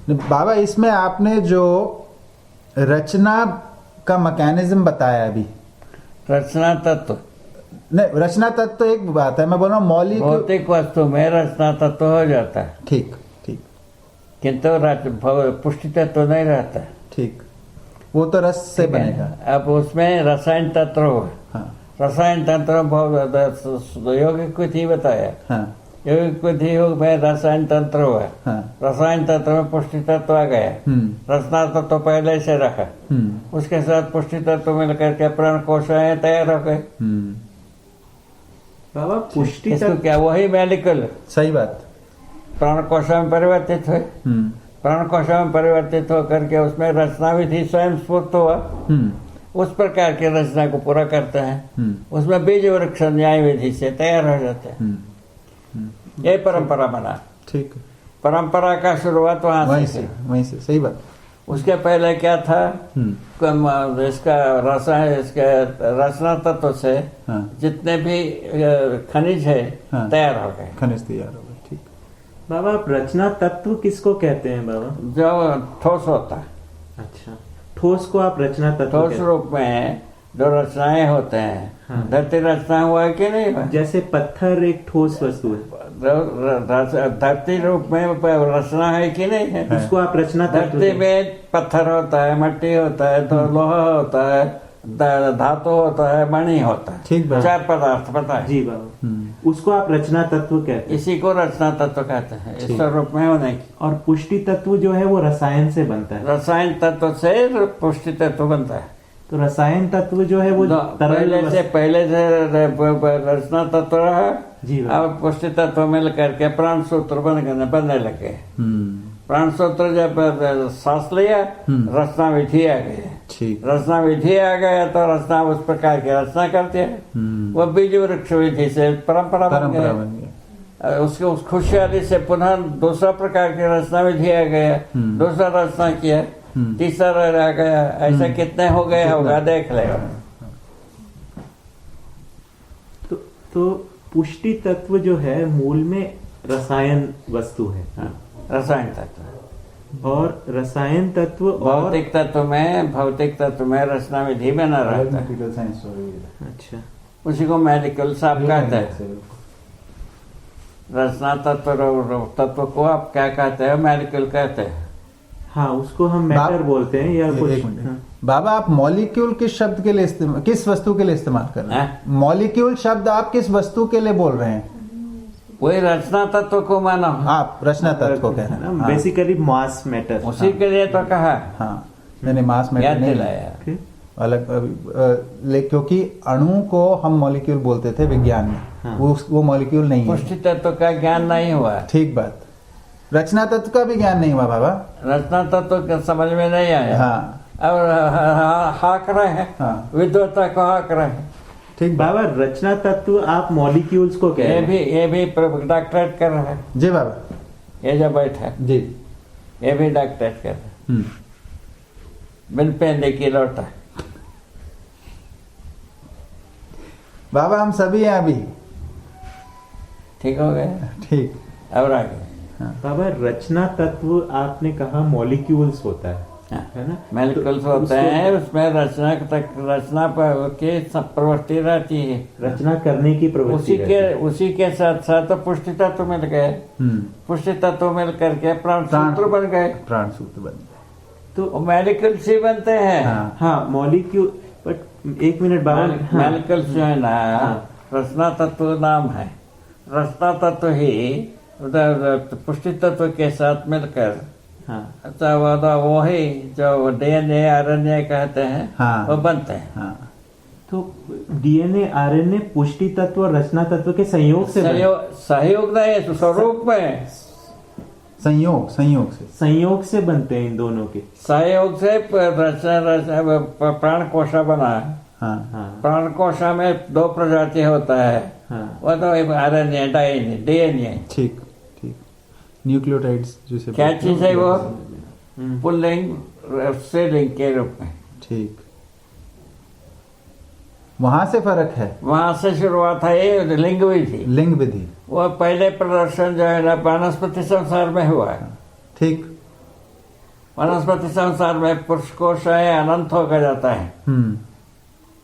बाबा इसमें आपने जो रचना का मैकेनिज्म बताया अभी, रचना तत्व नहीं, रचना तत्व तो एक बात है, मैं बोल रहा हूँ मौलिक भौतिक वस्तु में रचना तत्व हो जाता है, ठीक ठीक किंतु पुष्टि तत्व नहीं रहता है। ठीक, वो तो रस से ठीक है। बनेगा। अब उसमें रसायन तत्व हो, हाँ रसायन तंत्र बहुत यौगिक विधि बताया, हाँ यौगिक विधि में रसायन तंत्र हुआ, हाँ रसायन तंत्र में पुष्टि तत्व आ गया, रचना तत्व पहले से रखा, उसके साथ पुष्टि तत्व मिलकर के प्राण कोशिकाएं तैयार हो गए। बाबा पुष्टि इसको तत्व क्या वही मेडिकल सही बात। प्राण कोशिका में परिवर्तित हुए, प्राण कोशिका में परिवर्तित होकर के उसमें रचना विधि स्वयं स्फूर्त हुआ, उस प्रकार की रचना को पूरा करते हैं, उसमें बीज वृक्ष न्याय विधि से तैयार हो जाते हैं। यही परंपरा बना। ठीक, परंपरा का शुरुआत वहीं से वहीं से सही बात। उसके पहले क्या था, इसका रचना तत्व से जितने भी खनिज है तैयार हो गए, खनिज तैयार हो गए। ठीक बाबा, आप रचना तत्व किसको कहते हैं बाबा? जो ठोस होता है। अच्छा, ठोस को आप रचना तत्व ठोस रूप में जो रचनाएं होते हैं, धरती रचना हुआ है कि नहीं हुआ? जैसे पत्थर एक ठोस वस्तु है, धरती रूप में रचना है कि नहीं है? उसको आप रचना तत्व धरती में पत्थर होता है, मट्टी होता है, तो लोहा होता है, धातु होता है, मणि होता है, ठीक बात। चार पदार्थ पता है जी बाबा, उसको आप रचना तत्व कहते हैं। इसी को रचना तत्व कहते हैं, इस रूप में होने की। और पुष्टि तत्व जो है वो रसायन से बनता है, रसायन तत्व से पुष्टि तत्व बनता है। तो रसायन तत्व जो है वो पहले से रचना तत्व रहा जी, अब पुष्टि तत्व मिल करके प्राण सूत्र बनने लगे। प्राण सूत्र जब सांस लिया, रचना विधि आ गई। ठीक, रचना विधि आ गया तो रचना उस प्रकार की रचना करते हैं, वो बीज वृक्ष विधि से परंपरा बन गई। उसके उस खुशहाली से पुनः दूसरा प्रकार की रचना विधि आ गया, दूसरा रचना किया, तीसरा रह गया, ऐसा कितने हो गया होगा देख लेगा। तो पुष्टि तत्व जो है मूल में रसायन वस्तु है। रसायन तत्व और रसायन तत्व और भौतिक तत्व में रचना विधि बना रहता है। अच्छा, उसी को मेडिकल साहब कहते हैं। रचना तत्व को आप क्या कहते हैं? मेडिकल कहते हैं। हाँ, उसको हम मैटर बोलते हैं या कुछ। बाबा, आप मॉलिक्यूल किस शब्द के लिए किस वस्तु के लिए इस्तेमाल कर रहे हैं? मॉलिक्यूल शब्द आप किस वस्तु के लिए बोल रहे हैं? वही रचना तत्व को मानो, आप रचना तत्व को कह रहे हैं। बेसिकली मास मैटर, उसी के लिए तो कहा। हाँ, नहीं मास मैटर नहीं लाया अलग, क्योंकि अणु को हम मॉलिक्यूल बोलते थे विज्ञान में, वो मॉलिक्यूल नहीं है। पुष्टि तत्व का ज्ञान नहीं हुआ। ठीक बात। रचना तत्व का भी ज्ञान नहीं हुआ बाबा। रचना तत्व समझ में नहीं आया। हाँ, और हाक रहे हैं, विद्वता को हाक रहे हैं। ठीक बाबा, रचना तत्व आप मॉलिक्यूल्स को कह रहे हैं। ये भी डॉक्टरेट कर रहा है। जी बाबा, ये जो बैठा है जी, ये भी डॉक्टरेट कर रहा है, बिन पेंदे की लौटा। बाबा हम सभी हैं अभी। ठीक हो गया। ठीक, अब आगे। बाबा, रचना तत्व आपने कहा मॉलिक्यूल्स होता है ना? मॉलिक्यूल्स होते हैं, उसमें रचना की प्रवृत्ति रहती है, रचना करने की प्रवृत्ति। उसी के साथ साथ पुष्टि तत्व मिल गए, पुष्टि तत्व मिल करके प्राण सूत्र बन गए। प्राण सूत्र बन गए तो मॉलिक्यूल्स ही बनते हैं। हाँ, मॉलिक्यूल। बट एक मिनट बाबा, मॉलिक्यूल्स जो है ना, रचना तत्व नाम है। रचना तत्व ही पुष्टि तत्व के साथ मिलकर, अच्छा वो ही जो डीएनए आरएनए कहते हैं, वो बनते हैं। तो डीएनए आरएनए पुष्टि तत्व और रचना तत्व के संयोग सहयोग नहीं, तो स्वरूप में संयोग से बनते हैं इन दोनों के सहयोग से रचना प्राण कोशा बना है। प्राण कोशा में 2 प्रजाति होता है, वो तो आरएनए डीएनए। ठीक, न्यूक्लियोटाइड्स जिसे क्या चीज है वो? पुल्लिंग स्त्रीलिंग के रूप में। ठीक, वहां से फर्क है, वहां से शुरुआत है। ये लिंग विधि वो पहले प्रदर्शन जो है ना वनस्पति संसार में हुआ है। ठीक, वनस्पति संसार में पुरुष कोश है अनंत होकर जाता है।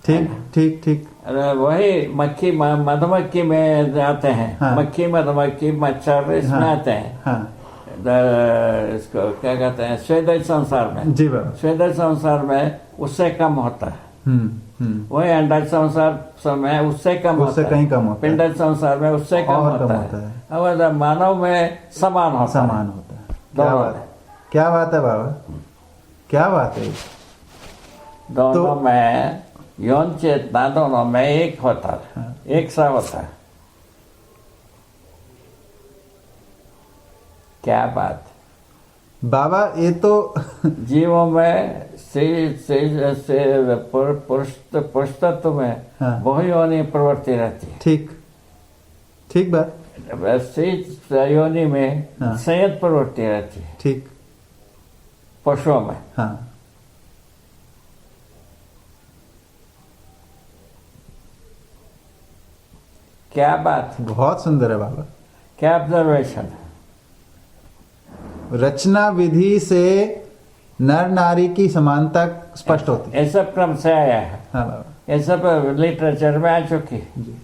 ठीक ठीक ठीक। अरे वही मक्खी मधुमक्खी में जाते हैं। हाँ। मक्खी मधुमक्खी मच्छर इसमें हाँ। आते हैं। हाँ इसको क्या कहते हैं, स्वेदज संसार में। जी बाबा। स्वेदज संसार में उससे कम होता है। वही अंडज संसार में उससे कम उससे होता है। कहीं कम होता है। पिंडज संसार में उससे कम और होता है। अब मानव में समान होता है। समान होता है। क्या दोनों बात, क्या बात है बाबा, क्या बात है। दोनों में यौन चेतना दोनों में एक होता है। हाँ। एक सा होता है। क्या बात बाबा, ये तो जीवों में पुरुष तत्व में हाँ। बहु योनि प्रवृत्ति रहती है। ठीक ठीक बात। स्त्री योनि में हाँ। संयत प्रवृत्ति रहती है। ठीक। पशुओं में हाँ क्या बात, बहुत सुंदर है बाबा। क्या ऑब्जर्वेशन है। रचना विधि से नर नारी की समानता स्पष्ट होती है। ये सब क्रम से आया है। हाँ बाबा ये सब लिटरेचर में आ चुकी है। जी,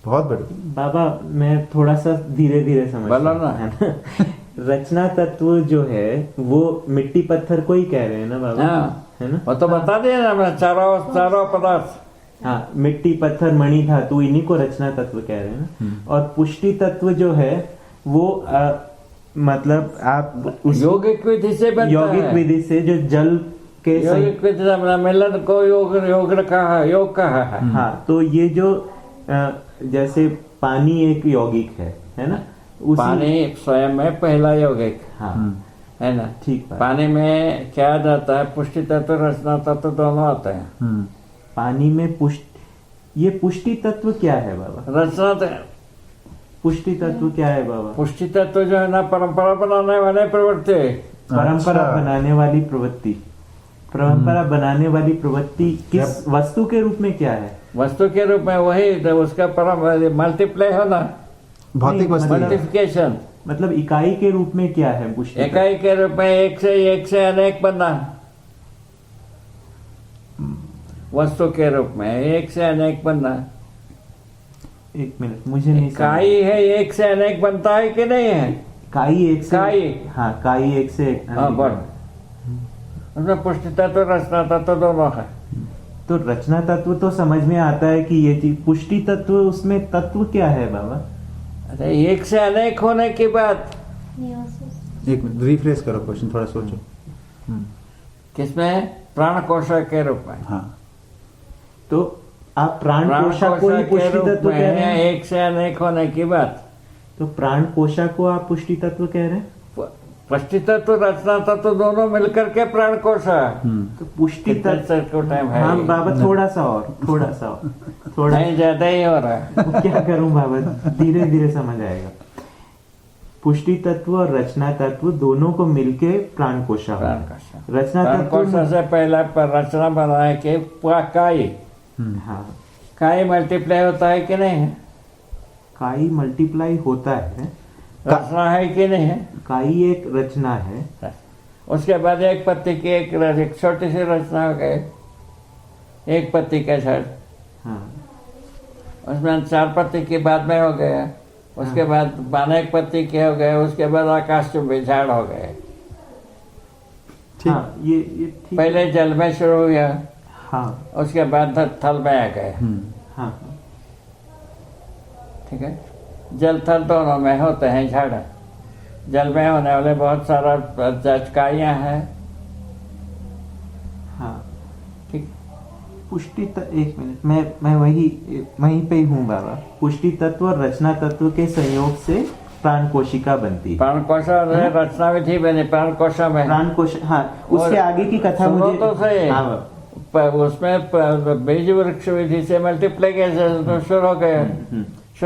बहुत बढ़िया। बाबा मैं थोड़ा सा धीरे धीरे समझ बोलो रहा हूं, है ना। रचना तत्व जो है वो मिट्टी पत्थर को ही कह रहे हैं ना बाबा, हाँ। है ना। वो तो बता दिया ना हमने, चारों पदार्थ। हाँ, मिट्टी पत्थर मणि धातु इन्हीं को रचना तत्व कह रहे हैं ना। और पुष्टि तत्व जो है वो मतलब आप उस यौगिक विधि से बनता यौगिक है। विधि से जो जल के यौगिक विधि से बना, मिलन को योग कहा, योग कहा है। हाँ, तो ये जो जैसे पानी एक यौगिक है ना। उसी पानी स्वयं में पहला यौगिक हाँ है ना। ठीक बात। पानी में क्या आ जाता है, पुष्टि तत्व रचना तत्व दोनों आते हैं। पानी में ये पुष्टि तत्व क्या है बाबा? रचना पुष्टि तत्व क्या है बाबा? पुष्टि तत्व जो है ना, परंपरा बनाने वाले प्रवृत्ति। परंपरा अच्छा। बनाने वाली प्रवृत्ति। परंपरा बनाने वाली प्रवृत्ति किस वस्तु के रूप में क्या है? वस्तु के रूप में वही तो उसका मल्टीप्लाई होना, भौतिक नहीं, वस्तु। मल्टीप्लिकेशन। मतलब इकाई के रूप में क्या है पुष्टि तत्व? इकाई के रूप में एक से अनेक बनना। वस्तु के रूप में एक से अनेक बनना। एक मिनट, मुझे नहीं इकाई है, एक से अनेक बनता है कि नहीं है? काई एक से काई। हाँ, काई एक से एक हाँ अनेक बड़ बनता। उसमें पुष्टि तत्व रचना तत्व दोनों है। तो रचना तत्व तो समझ में आता है कि ये चीज। पुष्टि तत्व, उसमें तत्व क्या है बाबा? अरे एक से अनेक होने की बात। एक मिनट रिफ्रेश करो क्वेश्चन, थोड़ा सोचो। किसमें? प्राण कोशा के रूप में। हाँ तो आप प्राण कोशा को ही के पुष्टि रूप तत्व में कह रहे हैं? एक से अनेक होने की बात। तो प्राण कोशा को आप पुष्टि तत्व कह रहे हैं? पुष्टि तत्व रचना तत्व दोनों मिलकर के प्राण कोशा। तो पुष्टि तत्व को टाइम है? हाँ बाबा, थोड़ा सा और थोड़ा नहीं, ज्यादा ही हो रहा है। क्या करूं बाबा, धीरे धीरे समझ आएगा। पुष्टि तत्व और रचना तत्व दोनों को मिलके प्राण कोशा प्राण होता है। कोशा। रचना प्राण तत्व कोशा से पहला पर रचना बनाए के काई। हाँ, काई मल्टीप्लाई होता है कि नहीं है? काई मल्टीप्लाई होता है। रचना है कि नहीं है? काई एक रचना है। उसके बाद एक पत्ती की एक छोटी सी रचना हो गई, एक पत्ती का झाड़। हाँ, उसमें 4 पत्ती की बाद में हो गया। उसके बाद 12 पत्ती के हो गए। उसके बाद आकाश चुंबी झाड़ हो गए। ठीक। हाँ, ये ठीक। पहले जल में शुरू हुआ, हाँ उसके बाद थल में आ गए। हाँ ठीक है। जल थल दोनों में होते हैं झाड़। जल में होने वाले बहुत सारा चटकाइयाँ हैं। हाँ। ठीक। एक मिनट, मैं वहीं पे ही हूँ बाबा। पुष्टि तत्व और रचना तत्व के संयोग से प्राण कोशिका बनती है। प्राण कोशा रचना विधि बने प्राण कोशा में। प्राण कोश, हाँ, उसके आगे की कथा सुनो मुझे तो सही। हाँ बाबा। उसमें बीज वृक्ष विधि से मल्टीप्लिकेशन शुरू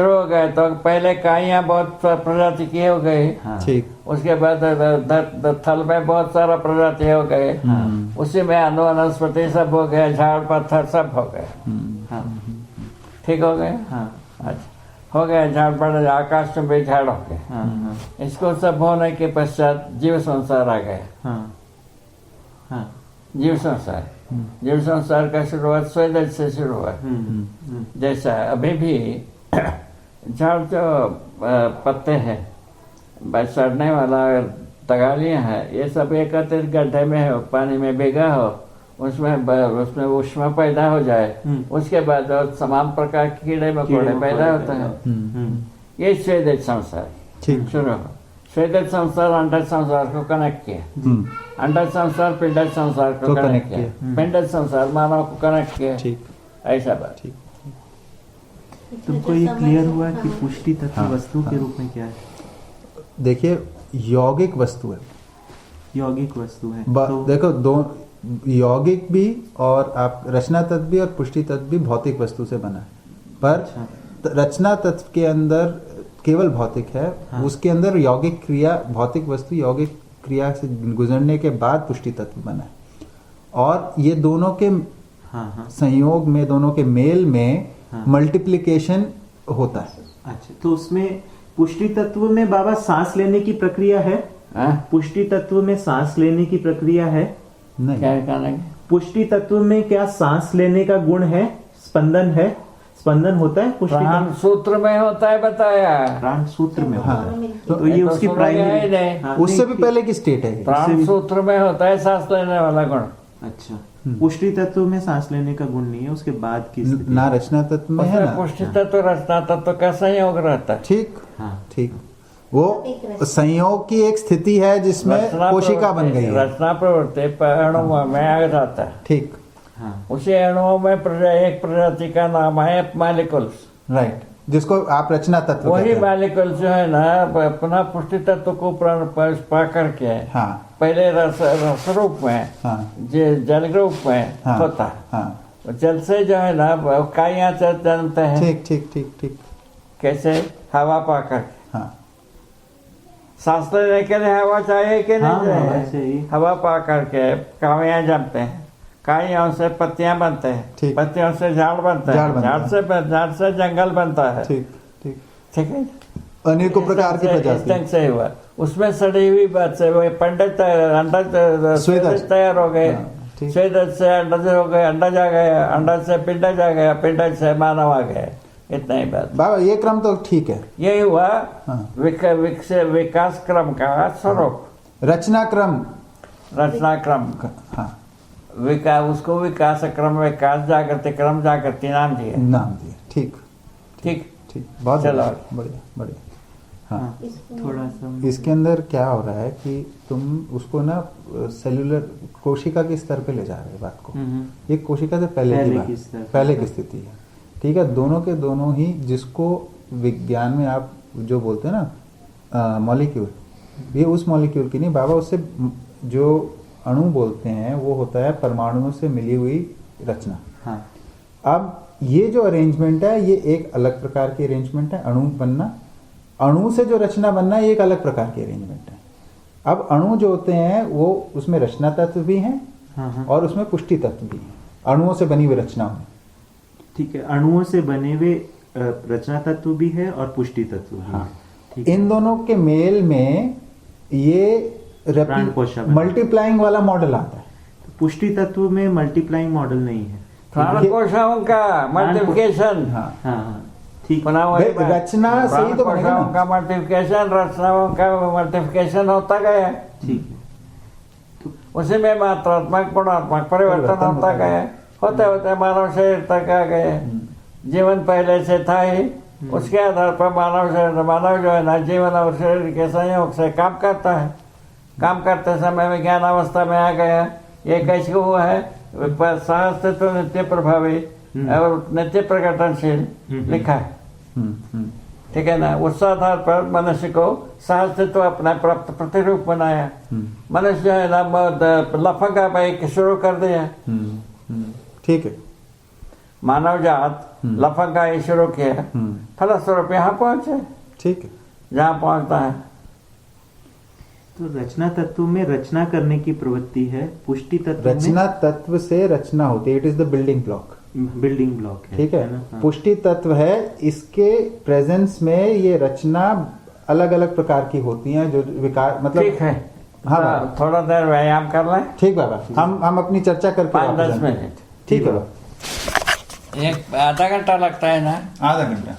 हो गए। तो पहले काइयाँ बहुत प्रजाति की हो गई। हाँ, ठीक। उसके बाद थल में बहुत सारा प्रजाति हो गए। उसी में अनु वनस्पति सब हो गए, झाड़ पत्थर सब हो गए। हाँ, ठीक हो गए। हाँ। अच्छा, हो गया झाड़ बड़ा, आकाश में भी झाड़ हो गया। हाँ हाँ इसको सब होने के पश्चात जीव संसार आ गया। हाँ हाँ जीव संसार का शुरुआत स्वेदज से शुरू हुआ। जैसा अभी भी झाड़ जो पत्ते हैं, सड़ने वाला तगालियाँ हैं, ये सब एकत्रित गड्ढे में हो, पानी में भीगा हो, उसमें ऊष्मा पैदा हो जाए, उसके बाद और तमाम प्रकार के कीड़े मकोड़े पैदा होते हैं। ये स्वेदज संसार शुरू हो। स्वेदज संसार अंडज संसार को कनेक्ट किया, अंडज संसार पिंडज संसार को कनेक्ट किया, पिंडज संसार मानव को कनेक्ट किया। ऐसा बात। तुमको ये क्लियर हुआ कि पुष्टि तत्व वस्तु के रूप में क्या है? देखिए, यौगिक वस्तु है, यौगिक वस्तु है। तो देखो, दो यौगिक भी और आप रचना तत्व भी और पुष्टि तत्व भी भौतिक वस्तु से बना है, पर रचना तत्व के अंदर केवल भौतिक है। हाँ। उसके अंदर यौगिक क्रिया, भौतिक वस्तु यौगिक क्रिया से गुजरने के बाद पुष्टि तत्व बना है, और ये दोनों के संयोग में, दोनों के मेल में मल्टीप्लिकेशन होता है। अच्छा, तो उसमें पुष्टि तत्व में बाबा सांस लेने की प्रक्रिया है? पुष्टि तत्व में सांस लेने की प्रक्रिया है? नहीं। क्या पुष्टि तत्व में क्या सांस लेने का गुण है? स्पंदन है? स्पंदन होता है पुष्टि प्राण सूत्र में होता है, बताया। प्राण सूत्र में होता है। तो ये उसकी प्राइमरी, उससे भी पहले की स्टेट है। प्राण सूत्र में होता है सांस लेने वाला गुण। अच्छा, पुष्टि तत्व में सांस लेने का गुण नहीं है, उसके बाद की ना रचना तत्व में है ना पुष्टि तत्व रचना तत्व का संयोग रहता है। ठीक, ठीक, वो संयोग की एक स्थिति है जिसमें कोशिका बन गई है। रचना प्रवृत्ति अणु में आ जाता है। ठीक, उसी अणुओं में एक प्रजाति का नाम है मॉलिक्यूल्स। राइट, जिसको आप रचना तत्व वही मॉलिक्यूल्स जो है ना, अपना पुष्टि तत्व को पा करके पहले रस रूप में, जल रूप में होता है। जल से जो है ना काइयां जन्मते हैं। ठीक ठीक ठीक ठीक। कैसे? हवा पाकर। सांस लेने के लिए हवा चाहिए कि नहीं चाहिए? हवा पा करके काइयां जमते हैं, काइयों से पत्तियां बनते हैं, पत्तियों से झाड़ बनते हैं, झाड़ से जंगल बनता है। ठीक ठीक ठीक है। अनेकों प्रकार की प्रजाति से हुआ। उसमें सड़ी हुई बात से वो पंडित अंडज तैयार हो गए, स्वेदज से अंडज हो गए, अंडज आ गया, अंडज से पिंडज आ गया, पिंडज से मानव आ गए। इतना ही बात बाबा, ये क्रम तो ठीक है। यही हुआ विकास क्रम का स्वरूप। रचना क्रम उसको विकास क्रम, विकास जागृति क्रम, जागृति नाम दिए। ठीक ठीक ठीक, बहुत बढ़िया बढ़िया। हाँ, थोड़ा सा इसके अंदर क्या हो रहा है कि तुम उसको ना सेलुलर कोशिका के स्तर पे ले जा रहे हो बात को। ये कोशिका से पहले की स्थिति है। ठीक है, दोनों के दोनों ही, जिसको विज्ञान में आप जो बोलते हैं ना मॉलिक्यूल, ये उस मॉलिक्यूल की नहीं बाबा, उससे जो अणु बोलते हैं वो होता है परमाणुओं से मिली हुई रचना। हाँ। अब ये जो अरेंजमेंट है ये एक अलग प्रकार की अरेंजमेंट है। अणु बनना, अणु से जो रचना बनना, ये एक अलग प्रकार की अरेंजमेंट है। अब अणु जो होते हैं वो उसमें रचना तत्व भी हैं। हाँ। और उसमें पुष्टि तत्व भी हैं, अणुओं से बनी हुई रचनाओं में। ठीक है, अणुओं से बने हुए रचना तत्व भी है और पुष्टि तत्व भी। हाँ। इन दोनों के मेल में ये मल्टीप्लाइंग वाला मॉडल आता है। तो पुष्टि तत्व में मल्टीप्लाइंग मॉडल नहीं है, प्राण कोशाओं का मल्टीप्लिकेशन। ठीक, रचना सही तो बनेगा ना? का मल्टीप्लिकेशन, रचनाओं का मल्टीप्लिकेशन होता गया। ठीक है, तो उसी में मात्रात्मक गुणात्मक परिवर्तन होता गया। होते होते मानव शरीर तक आ गए। जीवन पहले से था ही, उसके आधार पर मानव जो है ना, जीवन और शरीर के संयोग से काम करता है। काम करते समय में ज्ञान अवस्था में आ गया। ये कैसे हुआ है? सहस्तित्व नित्य प्रभावी और नित्य प्रकटनशील लिखा है। ठीक है ना? उस आधार पर मनुष्य को सहस्तित्व अपना प्राप्त प्रतिरूप बनाया। मनुष्य जो है ना लफंगा बाइक शुरू कर दिया। ठीक है, मानव जात लफंगा ही शुरू किया, फलस्वरूप यहाँ पहुंचे। ठीक है, जहाँ पहुंचता है। तो रचना तत्व में रचना करने की प्रवृत्ति है, पुष्टि तत्व रचना तत्व से रचना होती है, it is the building block. Building block है, ठीक है ना? हाँ। पुष्टि तत्व है, इसके प्रेजेंस में ये रचना अलग अलग प्रकार की होती हैं जो विकार मतलब। ठीक है, हाँ बाबा, थोड़ा देर व्यायाम कर लें। ठीक बाबा, हम अपनी चर्चा करके 5-10 मिनट। ठीक है बाबा। एक आधा घंटा लगता है ना? आधा घंटा।